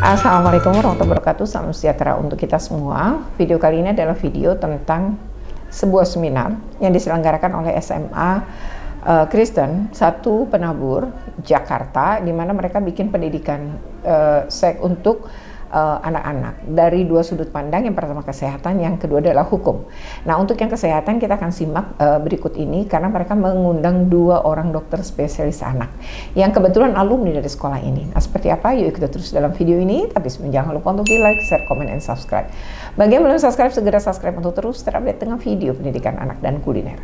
Assalamualaikum warahmatullahi wabarakatuh. Salam sejahtera untuk kita semua. Video kali ini adalah video tentang sebuah seminar yang diselenggarakan oleh SMA Kristen Satu Penabur Jakarta, di mana mereka bikin pendidikan seks untuk anak-anak dari dua sudut pandang. Yang pertama kesehatan, yang kedua adalah hukum. Nah, untuk yang kesehatan kita akan simak berikut ini, karena mereka mengundang dua orang dokter spesialis anak yang kebetulan alumni dari sekolah ini. Nah, seperti apa? Yuk ikuti terus dalam video ini. Tapi jangan lupa untuk di like, share, comment, and subscribe. Bagi yang belum subscribe, segera subscribe untuk terus terupdate dengan video pendidikan anak dan kuliner.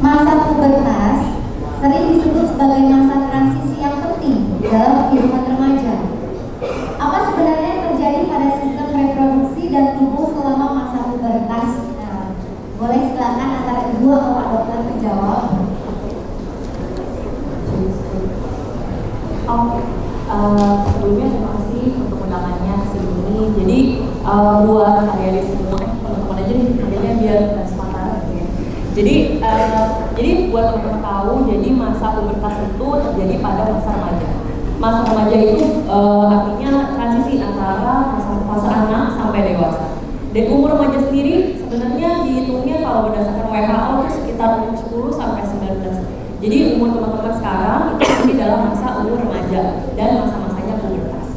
Masa pubertas sering disebut sebagai masa transisi yang penting dalam kehidupan remaja. Apa sebenarnya yang terjadi pada sistem reproduksi dan tubuh selama masa pubertas? Nah, boleh silakan antara ibu atau pak dokter menjawab. Sebelumnya terima kasih untuk undangannya ke sini. Jadi buat adik-adik semua, teman-teman aja nih, makanya biar semangat ya. Jadi buat teman-teman tahu, jadi masa pubertas itu terjadi pada masa remaja. Masa remaja itu artinya transisi antara masa anak sampai dewasa. Dan umur remaja sendiri sebenarnya dihitungnya kalau berdasarkan WHO itu sekitar umur 10 sampai 19. Jadi umur teman-teman sekarang itu masih dalam masa umur remaja dan masa-masanya pubertas.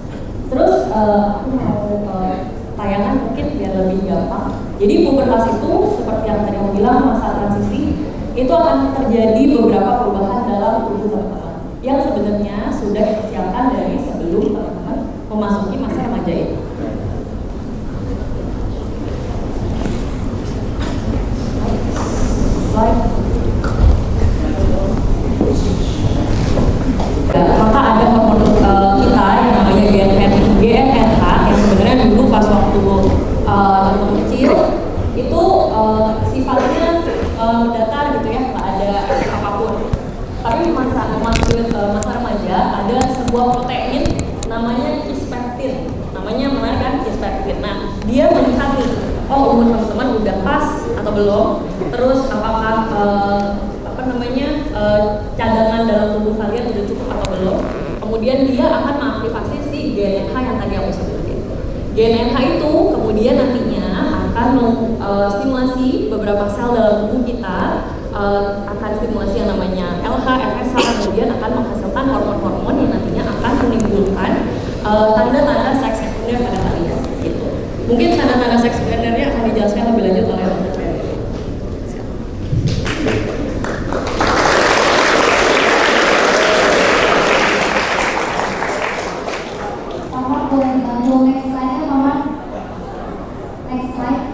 Terus aku mau tayangan mungkin biar lebih gampang. Jadi pubertas itu seperti yang tadi aku bilang, masa transisi itu akan terjadi beberapa perubahan dalam tubuh teman-teman yang sebenarnya sudah dipersiapkan dari sebelum teman-teman memasuki masa remaja itu. Maka ada hormon kita yang namanya GnRH yang sebenarnya dulu pas waktu teman-teman kecil itu sifatnya datar gitu ya, nggak ada apapun. Tapi masa remaja ada sebuah protein namanya kispektin. Namanya menarik kan, kispektin. Nah, dia melihat nih, oh umur teman-teman udah pas atau belum, terus apakah cadangan dalam tubuh kalian udah cukup atau belum. Kemudian dia akan mengaktifasi si GnRH yang tadi aku sebutin. GnRH itu kemudian nantinya akan stimulasi beberapa sel dalam tubuh kita, akan stimulasi yang namanya LH, FSH, kemudian akan menghasilkan hormon-hormon yang nantinya akan menimbulkan tanda-tanda seks sekunder pada kalian. Gitu. Mungkin tanda-tanda seks sekundernya akan dijelaskan lebih lanjut oleh Dr. Ferry. Next slide-nya, Mama. Next slide.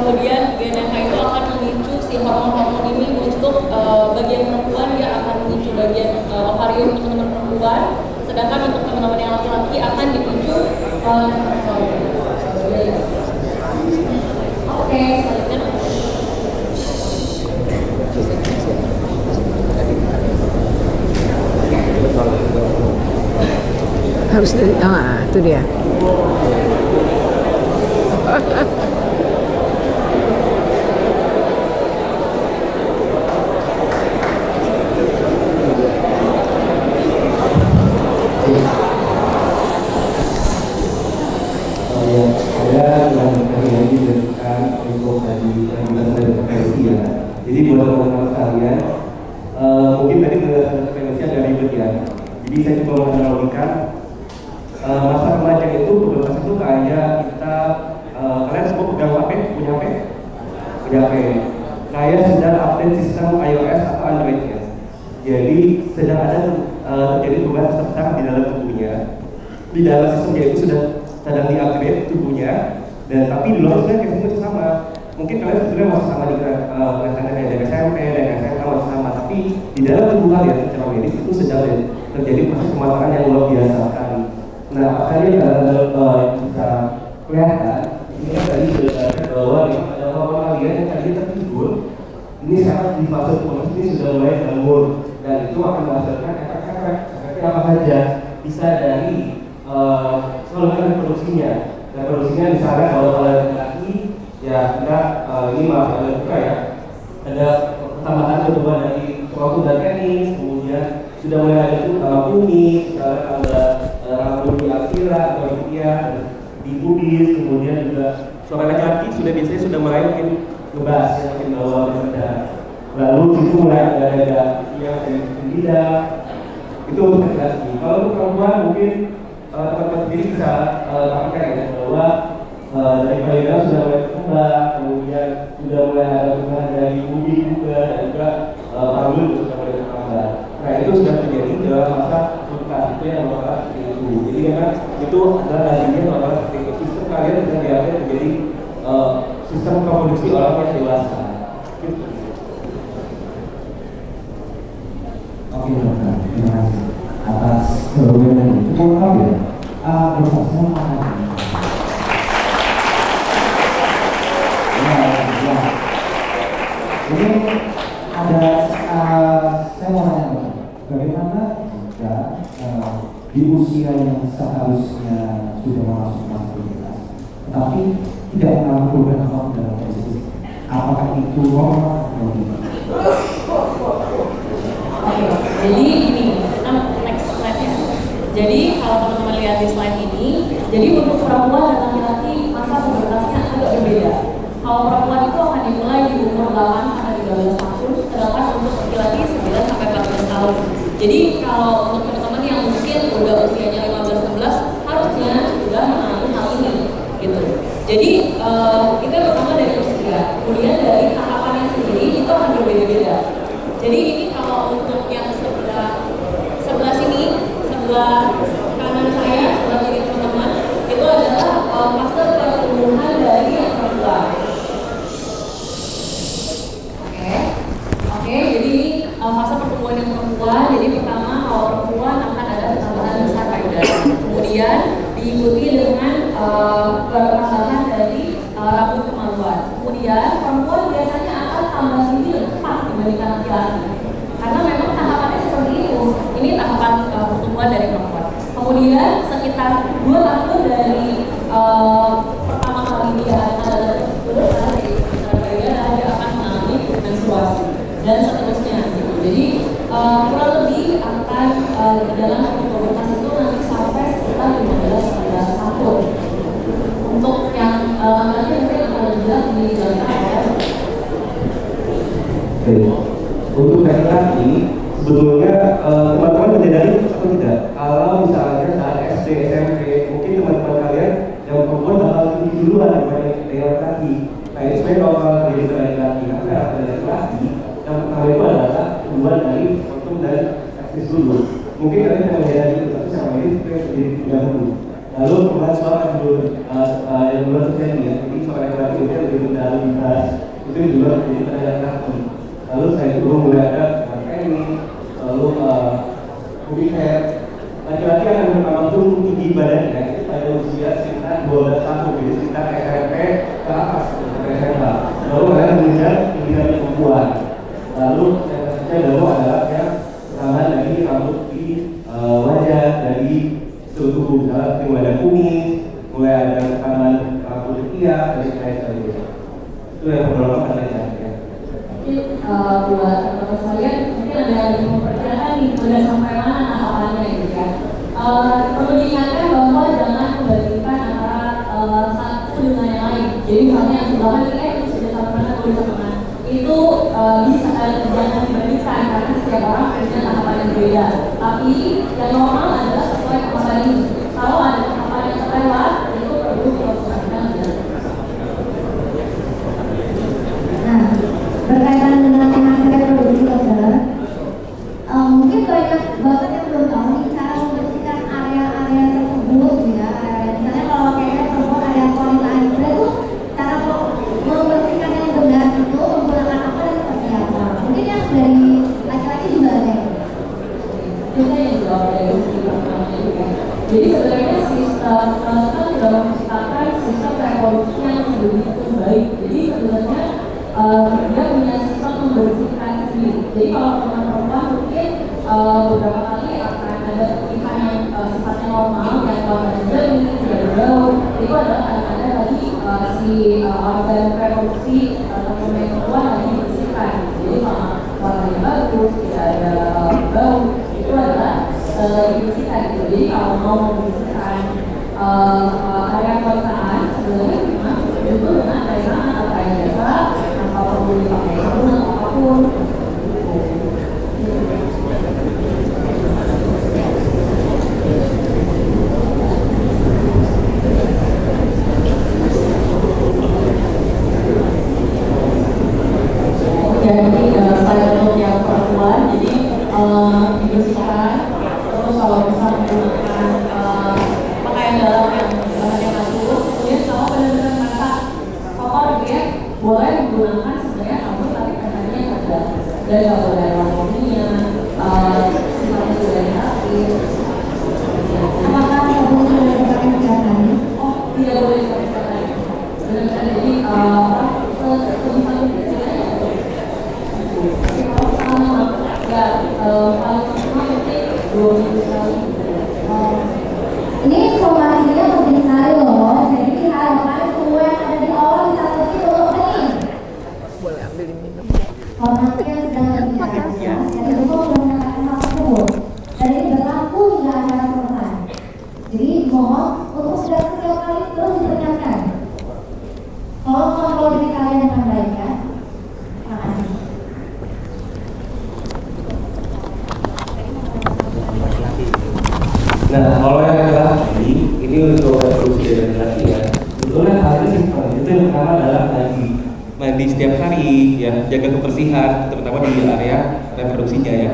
Kemudian GnRH itu akan memicu si hormon-hormon ini untuk bagian perempuan, dia akan memicu bagian ovarium teman-teman perempuan. Sedangkan untuk teman-teman yang laki-laki akan dipicu Oke, selanjutnya. Harus dari, itu dia. Jadi buat teman-teman sekalian, mungkin tadi referensi agak ribet ya. Jadi saya coba menganalogikan masa remaja itu beberapa itu kayak kita kalian semua pegang HP, punya HP, kayak sedang update sistem iOS atau Android ya. Jadi sedang ada terjadi perubahan besar di dalam tubuhnya. Di dalam sistemnya itu sedang di-upgrade tubuhnya, dan tapi di luar sebenarnya kayak sama. Mungkin kalian sebenarnya masih sama di kelihatannya kayak dari SMP dan SMA masih sama, tapi di dalam tubuh kalian secara medis itu sedang terjadi proses pematangan yang luar biasa sekali. Nah, makanya bisa kelihatan ini tadi sudah bahwa kalau kalian yang tadi tertidur, ini sangat di fase proses ini sudah mulai bangun, dan itu akan menghasilkan efek-efek. Efeknya apa saja? Bisa dari saluran reproduksinya misalnya kalau kalian laki ya kita ini maaf ada buka ya, ada pertambahan pertumbuhan dari suatu dan penis, kemudian sudah mulai ada kumis, misalnya ada rambut di akhira atau di pubis, kemudian juga suara laki-laki sudah biasanya sudah mulai makin ngebas ya, makin bawah dan rendah. Lalu itu mulai ada yang dari lidah, itu untuk laki-laki. Kalau untuk perempuan mungkin teman-teman sendiri bisa pakai ya, bahwa dari payudara sudah mulai berkembang, kemudian sudah mulai ada perkembangan dari ubi juga, dan juga rambut juga sudah mulai berkembang. Nah itu sudah terjadi dalam masa pubertas itu yang bakal seperti itu. Jadi memang itu adalah hasilnya bakal seperti itu. Sistem kalian sudah diatur menjadi sistem reproduksi orang yang dewasa. Oke, dokter, terima kasih atas jawabannya. Cukup lengkap ya. Berfungsi apa? Ini ada, saya mau tanya, bagaimana jika di usia yang seharusnya sudah masuk masa pubertas, tetapi tidak mengalami perubahan apa dalam posisi, apakah itu normal atau tidak? Oke, jadi ini next slide-nya. Jadi kalau teman-teman lihat di slide ini, jadi untuk perempuan dan laki-laki masa pubertasnya agak berbeda. Kalau perempuan itu akan dimulai di umur 8 sampai 13 tahun, sedangkan untuk laki-laki 9 sampai 14 tahun. Jadi kalau untuk teman-teman yang mungkin udah usianya 15-16 harusnya sudah mengalami hal ini, gitu. Jadi kita pertama dari usia, kemudian dari tahapannya sendiri itu akan berbeda-beda. Jadi ini kalau untuk yang sebelah sini, sebelah kanan saya, sebelah kiri teman-teman, itu adalah fase pertumbuhan dari yang perempuan. Oke, jadi fase pertumbuhan yang perempuan. Jadi pertama kalau perempuan akan ada pertambahan besar payudara, kemudian diikuti dengan pertambahan dari rambut kemaluan. Kemudian perempuan biasanya akan tambah tinggi lebih cepat dibandingkan laki-laki, karena memang tahapannya seperti itu. Ini tahapan pertumbuhan dari perempuan. Kemudian sekitar 2 tahun dari pertama kali dia ada terus dari payudara dia akan mengalami menstruasi dan seterusnya gitu. Jadi kurang lebih akan dalam pubertas itu nanti sampai sekitar 15-16 tahun. Untuk yang nanti mungkin akan lebih jelas di dalam ya. Untuk laki-laki sebetulnya teman-teman menyadari atau tidak kalau misalnya saat SD, SMP mungkin teman-teman kalian yang perempuan bakal tinggi duluan dibanding laki-laki. Nah ini sebenarnya kalau terjadi pada laki-laki, karena pada laki-laki yang pertama itu adalah tumbuhan dari sperma dan testis dulu. Mungkin kalian tidak menyadari itu, tapi sama ini terjadi dahulu. Lalu kemudian soal yang belum terjadi ya, jadi soal laki-laki itu lebih mendalam dibahas, itu juga terjadi pada laki-laki. Lalu saya itu mulai ada ini, lalu pubic hair. Laki-laki badannya itu pada usia sekitar 12 tahun, jadi sekitar SMP ke atas, ke SMA. Lalu kalian kemudian pilihan perempuan. Lalu yang ketiga adalah yang pertama dari rambut di wajah, dari suatu misalnya wajah kuning, mulai ada tekanan rambut ketiak, dan sebagainya. Itu yang pertama katanya. Mungkin buat teman saya mungkin ada yang memperkirakan nih udah sampai mana tahapannya gitu ya. Perlu diingatkan bahwa jangan membandingkan antara satu dengan yang lain. Jadi misalnya yang sebelah ini itu sudah sampai mana, sudah sampai mana. Itu bisa jangan dibandingkan karena setiap orang punya tahapan yang berbeda. Tapi yang normal adalah sesuai tahapan ini. Kalau ada tahapan yang terlewat itu perlu dilakukan. Nah, berkaitan dengan hasil reproduksi dokter, mungkin banyak banget yang belum tahu nih cara membersihkan area-area tersebut ya. Misalnya kalau kayak perempuan ada yang wanita itu cara membersihkan yang benar itu menggunakan apa dan seperti apa. Mungkin yang dari laki-laki juga ada. Kita yang jawab dari sisi pertamanya juga. Jadi sebenarnya sistem kita sudah menciptakan sistem reproduksi yang begitu baik. Jadi sebenarnya dia punya sistem membersihkan sendiri. Jadi kalau teman perempuan mungkin beberapa kali akan ada pilihan yang sifatnya normal, yang kalau ada jernih, tidak berbau, itu adalah kadang-kadang lagi si organ reproduksi teman perempuan lagi dibersihkan. Jadi kalau warnanya bagus, tidak ada bau, itu adalah dibersihkan. Jadi kalau mau membersihkan area perasaan, sebenarnya memang itu dengan cairan atau kain biasa, tanpa perlu dipakai sabun atau apapun. Jadi saya untuk yang perempuan, jadi dibersihkan. Terus kalau bisa menggunakan pakaian dalam yang bahannya bagus, kemudian kalau benar-benar merasa kotor gitu ya, boleh menggunakan sebenarnya sabun tapi katanya ada dan nggak boleh ada wanginya, sifatnya sudah diakhir. Apakah sabun sudah dipakai setiap hari? Oh, tidak boleh dipakai setiap hari. Benar-benar jadi sebisa mungkin sebenarnya kalau sama ya paling maksimal mungkin 2 minggu sekali. Ini informasinya penting sekali loh. Jadi diharapkan semua yang ada di awal bisa lebih nih. Boleh ambil minum. Kalau nanti yang sedang berbicara, jadi itu menggunakan hal tersebut. Dan ini berlaku hingga acara selesai. Jadi mohon untuk sudah setiap kali terus diperlihatkan. Tolong kontrol diri kalian dengan baik ya. Terima kasih. Nah, kalau yang laki ini untuk reproduksi dari laki ya, sebetulnya hal ini simpel. Itu yang pertama adalah mandi setiap hari, ya, jaga kebersihan, terutama di area reproduksinya ya.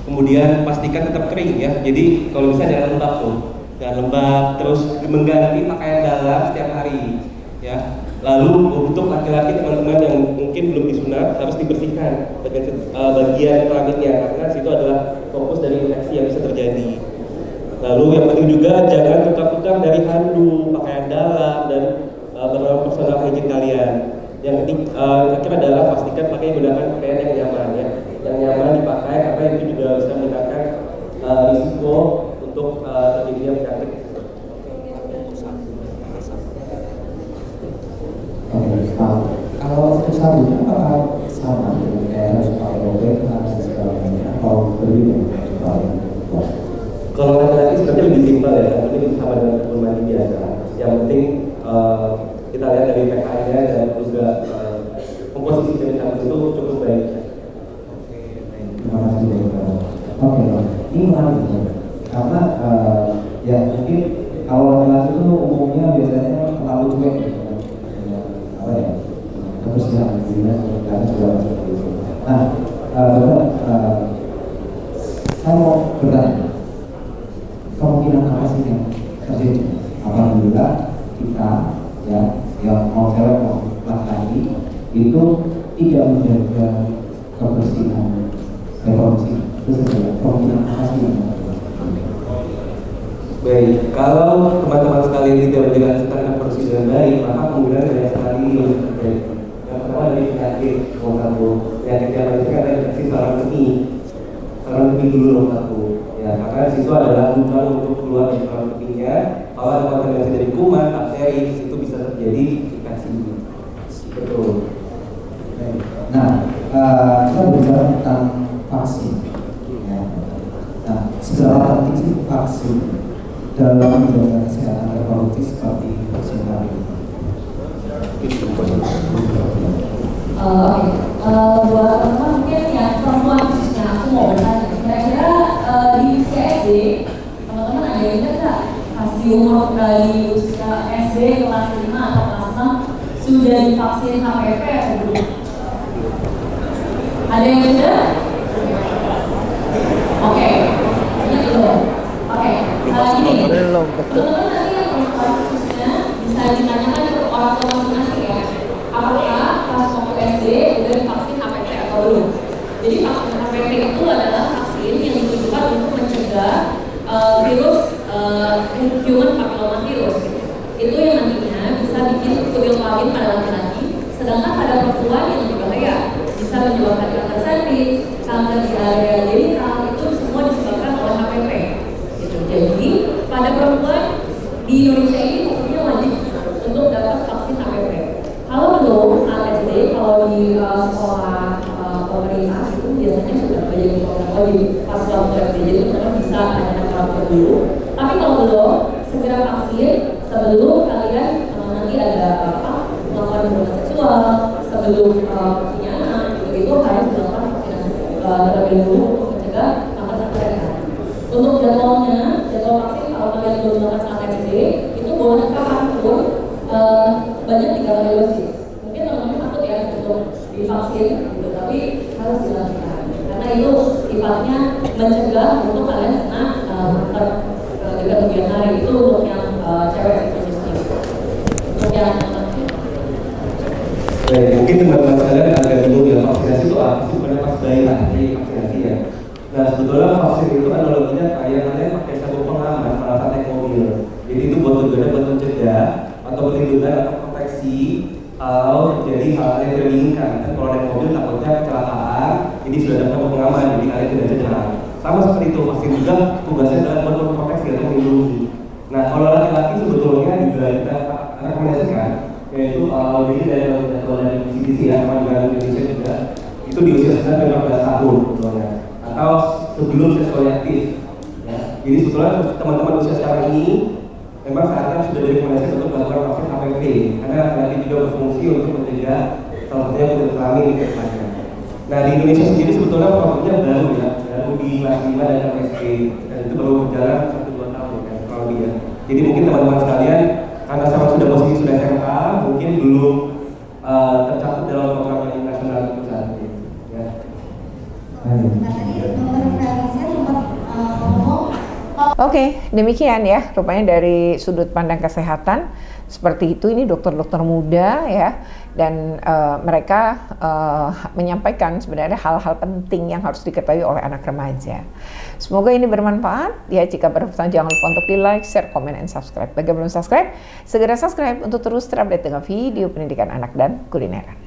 Kemudian pastikan tetap kering ya. Jadi kalau bisa jangan lembab tuh, jangan lembab. Terus mengganti pakaian dalam setiap hari, ya. Lalu untuk laki-laki teman-teman yang mungkin belum disunat harus dibersihkan bagian kelaminnya karena situ adalah fokus dari infeksi yang bisa terjadi. Lalu yang penting juga jangan tukar-tukar dari handuk, pakaian dalam dan beberapa personal hygiene kalian. Yang terakhir adalah pastikan menggunakan pakaian yang nyaman ya, yang nyaman dipakai karena itu juga bisa meningkatkan risiko untuk terjadinya penyakit. Kalau untuk sabun apakah sama dengan kayak harus pakai robek atau sebagainya atau berbeda? Kalau laki-laki sebenarnya lebih simpel ya, yang penting sama dengan sabun mandi biasa. Yang penting kita lihat dari pH-nya dan juga komposisi dari sabun itu cukup baik. Terima kasih. Oke, ini menarik karena ya mungkin kalau laki-laki itu umumnya biasanya terlalu cuek gitu kan, apa ya, kebersihan dirinya karena segala seperti itu. Nah, dokter, saya mau bertanya. Kemungkinan apa sih yang terjadi apabila kita ya yang mau cewek mau laki-laki itu tidak menjaga kebersihan reproduksi itu saja. Kemungkinan apa sih yang terjadi? Baik, kalau teman-teman sekalian tidak menjaga kesehatan reproduksi dengan baik, maka kemungkinan banyak sekali yang terjadi. Yang pertama dari penyakit, nomor satu, penyakit yang paling sering adalah infeksi saluran kemih dulu nomor satu. Ya, karena di situ adalah lubang untuk keluar dari saluran kemihnya. Kalau ada kontaminasi dari kuman, bakteri, itu bisa terjadi infeksi. Betul. Nah, kita berbicara tentang vaksin. Ya. Nah, seberapa penting sih vaksin dalam menjaga kesehatan reproduksi seperti vaksin kali ini? Buat teman-teman mungkin yang perempuan khususnya aku mau bertanya, kira-kira di usia SD teman-teman ada yang ingat nggak pas di umur dari usia SD kelas 5 atau kelas 6 sudah divaksin HPV atau belum? Ada yang sudah? Oke, ini belum. Oke, gini. Belum, betul. Teman-teman nanti yang perempuan khususnya bisa ditanyakan ke orang tua masing-masing ya. Apakah pas waktu SD udah divaksin HPV atau belum? Jadi vaksin HPV itu adalah vaksin yang ditujukan untuk mencegah virus human papillomavirus. Itu yang nantinya bisa bikin kutil kelamin pada laki-laki, sedangkan pada perempuan yang lebih bahaya bisa menyebabkan kanker cervix, kanker di area genital, itu semua disebabkan oleh HPV. Gitu. Jadi pada perempuan di Indonesia ini hukumnya wajib untuk dapat vaksin HPV. Kalau belum saat SD, kalau di sekolah pemerintah itu biasanya sudah menjadi program wajib pas waktu SD, jadi teman-teman bisa ada dulu. Tapi kalau belum, segera vaksin sebelum kalian nanti ada melakukan hubungan seksual, sebelum punya anak, itu harus dilakukan vaksinasi terlebih dahulu untuk mencegah kanker cervix. Untuk jadwal vaksin kalau kalian belum melakukan saat SD, itu boleh kapanpun banyak 3 kali dosis. Mungkin teman-teman takut ya untuk divaksin, gitu, tapi harus dilakukan karena itu sifatnya mencegah untuk kalian kena kanker di kemudian hari. Itu untuk yang cewek khususnya. Untuk yang Baik, mungkin teman-teman sekalian agak bingung ya, vaksinasi itu apa sih? Sebenarnya pas bayi lahir vaksinasi ya. Nah, sebetulnya vaksin itu analoginya kayak kalian pakai sabuk pengaman pada saat naik mobil. Jadi itu buat tujuannya buat mencegah atau perlindungan atau proteksi kalau terjadi hal yang tidak diinginkan. Kan kalau naik mobil takutnya kecelakaan, jadi sudah ada sabuk pengaman, jadi kalian tidak cedera. Sama seperti itu, vaksin juga tugasnya adalah buat memproteksi atau melindungi. Nah, kalau laki-laki sebetulnya juga kita rekomendasikan, yaitu ini dari CDC ya, Kementerian Indonesia juga, itu di usia 15 tahun sebetulnya, atau sebelum seksual aktif. Ya. Jadi sebetulnya teman-teman usia sekarang ini memang saatnya sudah direkomendasikan untuk melakukan vaksin HPV, karena laki juga berfungsi untuk mencegah salah satunya kutil kelamin ke depannya. Nah, di Indonesia sendiri sebetulnya programnya baru ya, baru di kelas 5 dan SD, dan itu baru berjalan 1-2 tahun ya, kalau dia. Jadi mungkin teman-teman sekalian, karena sama sudah posisi sudah SMA, mungkin belum tercatat dalam program yang nasional itu saat ini. Ya. Nah, tadi Dr. Felicia sempat ngomong. Oke, demikian ya, rupanya dari sudut pandang kesehatan seperti itu. Ini dokter-dokter muda ya, dan mereka menyampaikan sebenarnya hal-hal penting yang harus diketahui oleh anak remaja. Semoga ini bermanfaat ya. Jika berkesan, jangan lupa untuk di like, share, comment, and subscribe. Bagi yang belum subscribe, segera subscribe untuk terus terupdate dengan video pendidikan anak dan kulineran.